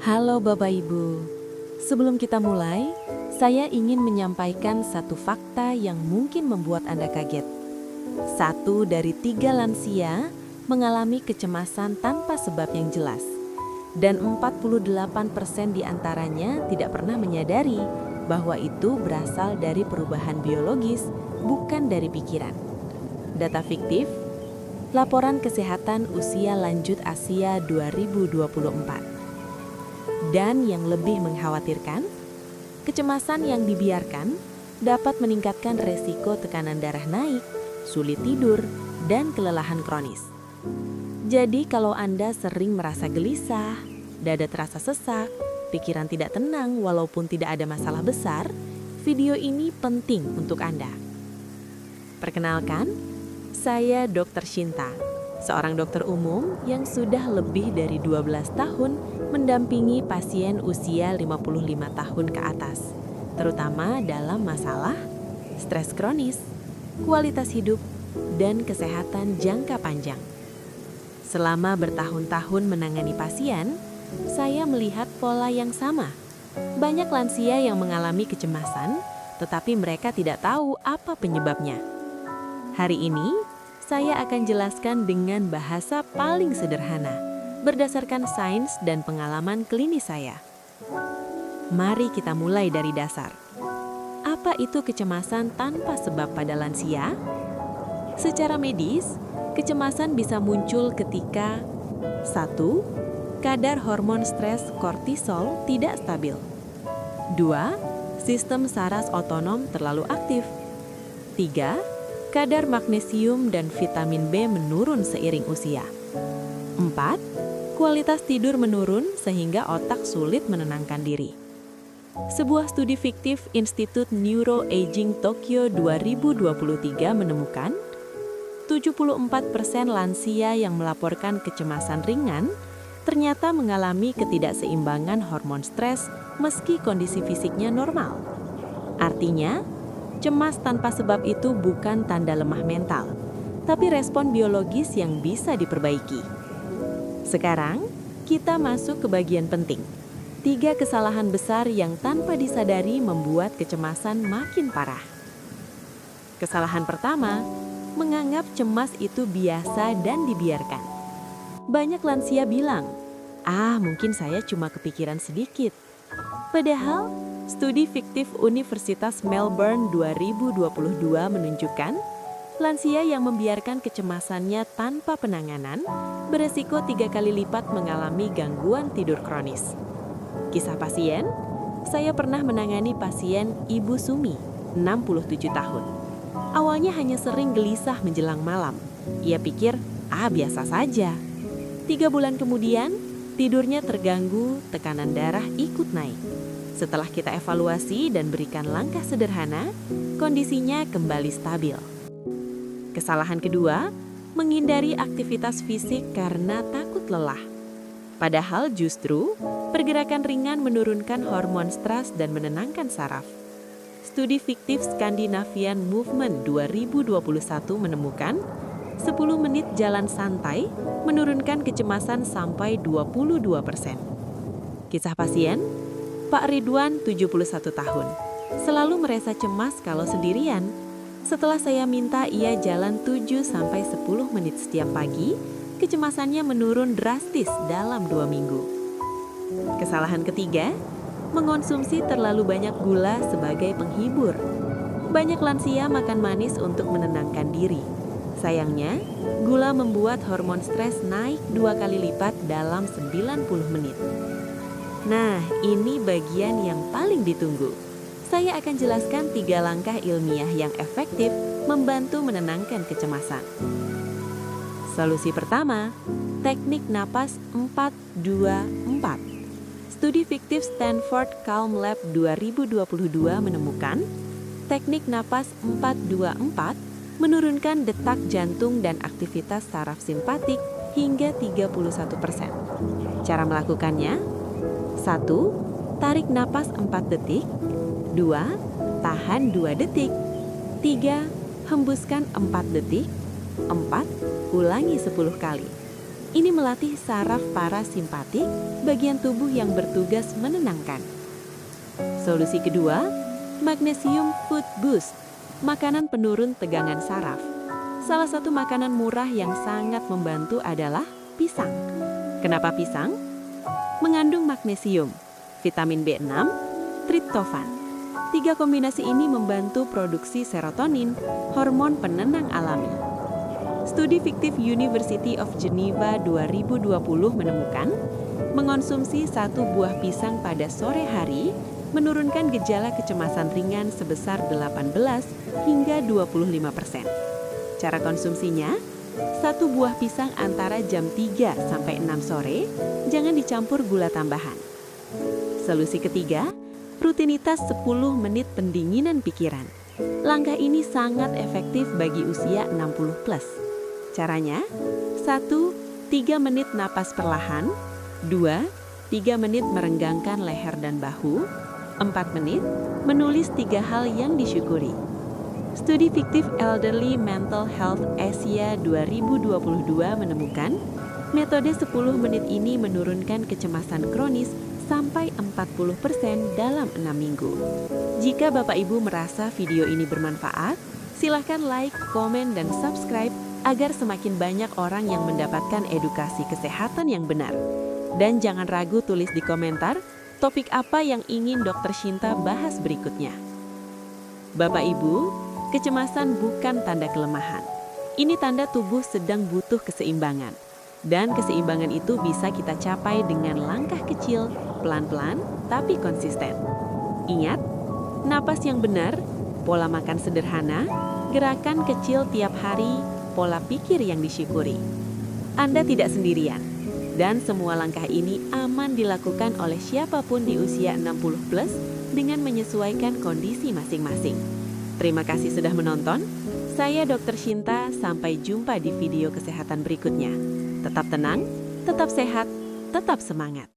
Halo Bapak Ibu, sebelum kita mulai, saya ingin menyampaikan satu fakta yang mungkin membuat Anda kaget. 1 dari 3 lansia mengalami kecemasan tanpa sebab yang jelas. Dan 48% diantaranya tidak pernah menyadari bahwa itu berasal dari perubahan biologis, bukan dari pikiran. Data fiktif, Laporan Kesehatan Usia Lanjut Asia 2024. Dan yang lebih mengkhawatirkan, kecemasan yang dibiarkan dapat meningkatkan resiko tekanan darah naik, sulit tidur, dan kelelahan kronis. Jadi kalau Anda sering merasa gelisah, dada terasa sesak, pikiran tidak tenang walaupun tidak ada masalah besar, video ini penting untuk Anda. Perkenalkan, saya Dr. Shinta, seorang dokter umum yang sudah lebih dari 12 tahun mendampingi pasien usia 55 tahun ke atas, terutama dalam masalah stres kronis, kualitas hidup, dan kesehatan jangka panjang. Selama bertahun-tahun menangani pasien, saya melihat pola yang sama. Banyak lansia yang mengalami kecemasan, tetapi mereka tidak tahu apa penyebabnya. Hari ini, saya akan jelaskan dengan bahasa paling sederhana, berdasarkan sains dan pengalaman klinis saya. Mari kita mulai dari dasar. Apa itu kecemasan tanpa sebab pada lansia? Secara medis, kecemasan bisa muncul ketika 1. Kadar hormon stres kortisol tidak stabil. 2. Sistem saraf otonom terlalu aktif. 3. Kadar magnesium dan vitamin B menurun seiring usia. 4. Kualitas tidur menurun sehingga otak sulit menenangkan diri. Sebuah studi fiktif Institut Neuroaging Tokyo 2023 menemukan 74% lansia yang melaporkan kecemasan ringan ternyata mengalami ketidakseimbangan hormon stres meski kondisi fisiknya normal. Artinya, cemas tanpa sebab itu bukan tanda lemah mental, tapi respon biologis yang bisa diperbaiki. Sekarang, kita masuk ke bagian penting. 3 kesalahan besar yang tanpa disadari membuat kecemasan makin parah. Kesalahan pertama, menganggap cemas itu biasa dan dibiarkan. Banyak lansia bilang, mungkin saya cuma kepikiran sedikit. Padahal, studi fiktif Universitas Melbourne 2022 menunjukkan lansia yang membiarkan kecemasannya tanpa penanganan beresiko 3 kali lipat mengalami gangguan tidur kronis. Kisah pasien, saya pernah menangani pasien Ibu Sumi, 67 tahun. Awalnya hanya sering gelisah menjelang malam. Ia pikir, biasa saja. 3 bulan kemudian, tidurnya terganggu, tekanan darah ikut naik. Setelah kita evaluasi dan berikan langkah sederhana, kondisinya kembali stabil. Kesalahan kedua, menghindari aktivitas fisik karena takut lelah. Padahal justru, pergerakan ringan menurunkan hormon stres dan menenangkan saraf. Studi fiktif Scandinavian Movement 2021 menemukan 10 menit jalan santai menurunkan kecemasan sampai 22%. Kisah pasien, Pak Ridwan 71 tahun, selalu merasa cemas kalau sendirian. Setelah saya minta ia jalan 7-10 menit setiap pagi, kecemasannya menurun drastis dalam 2 minggu. Kesalahan ketiga, mengonsumsi terlalu banyak gula sebagai penghibur. Banyak lansia makan manis untuk menenangkan diri. Sayangnya, gula membuat hormon stres naik 2 kali lipat dalam 90 menit. Nah, ini bagian yang paling ditunggu. Saya akan jelaskan 3 langkah ilmiah yang efektif membantu menenangkan kecemasan. Solusi pertama, teknik napas 4-2-4. Studi fiktif Stanford Calm Lab 2022 menemukan teknik napas 4-2-4 menurunkan detak jantung dan aktivitas saraf simpatik hingga 31%. Cara melakukannya, 1. Tarik napas 4 detik, 2. Tahan 2 detik, 3. Hembuskan 4 detik, 4. Ulangi 10 kali. Ini melatih saraf parasimpatik, bagian tubuh yang bertugas menenangkan. Solusi kedua, Magnesium Food Boost, makanan penurun tegangan saraf. Salah satu makanan murah yang sangat membantu adalah pisang. Kenapa pisang? Mengandung magnesium, vitamin B6, triptofan. 3 kombinasi ini membantu produksi serotonin, hormon penenang alami. Studi fiktif University of Geneva 2020 menemukan, mengonsumsi 1 buah pisang pada sore hari menurunkan gejala kecemasan ringan sebesar 18 hingga 25%. Cara konsumsinya, 1 buah pisang antara jam 3 sampai 6 sore, jangan dicampur gula tambahan. Solusi ketiga, rutinitas 10 menit pendinginan pikiran. Langkah ini sangat efektif bagi usia 60 plus. Caranya, 1. 3 menit napas perlahan, 2. 3 menit merenggangkan leher dan bahu, 4 menit menulis 3 hal yang disyukuri. Studi fiktif Elderly Mental Health Asia 2022 menemukan, metode 10 menit ini menurunkan kecemasan kronis sampai 40% dalam 6 minggu. Jika Bapak Ibu merasa video ini bermanfaat, silakan like, komen, dan subscribe agar semakin banyak orang yang mendapatkan edukasi kesehatan yang benar. Dan jangan ragu tulis di komentar topik apa yang ingin Dr. Shinta bahas berikutnya. Bapak Ibu, kecemasan bukan tanda kelemahan. Ini tanda tubuh sedang butuh keseimbangan. Dan keseimbangan itu bisa kita capai dengan langkah kecil, pelan-pelan, tapi konsisten. Ingat, napas yang benar, pola makan sederhana, gerakan kecil tiap hari, pola pikir yang disyukuri. Anda tidak sendirian. Dan semua langkah ini aman dilakukan oleh siapapun di usia 60 plus dengan menyesuaikan kondisi masing-masing. Terima kasih sudah menonton. Saya Dr. Shinta, sampai jumpa di video kesehatan berikutnya. Tetap tenang, tetap sehat, tetap semangat.